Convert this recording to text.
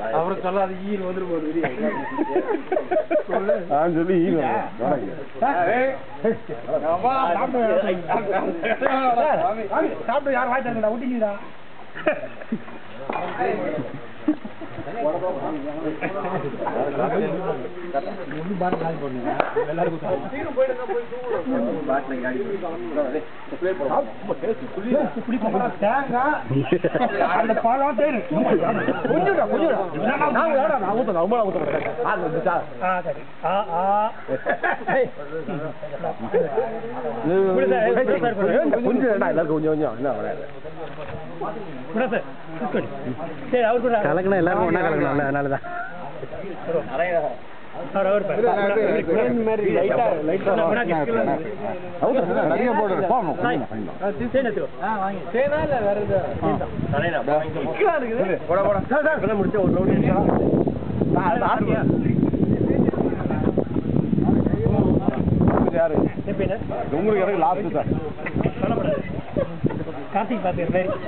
அப்புறம் சொல்லாது ஈல் வந்துட்டு போகுது சொல்லி ஈல் சாப்பிட்டு யாரும் வாய்த்தாங்கடா ஊட்டிங்கடா கலக்கணும் எல்லாரும் ஒன்னா கலக்கணும் அதனாலதான் உங்களுக்கு எனக்கு லாஸ்ட் சார் கார்த்திக் பாத்து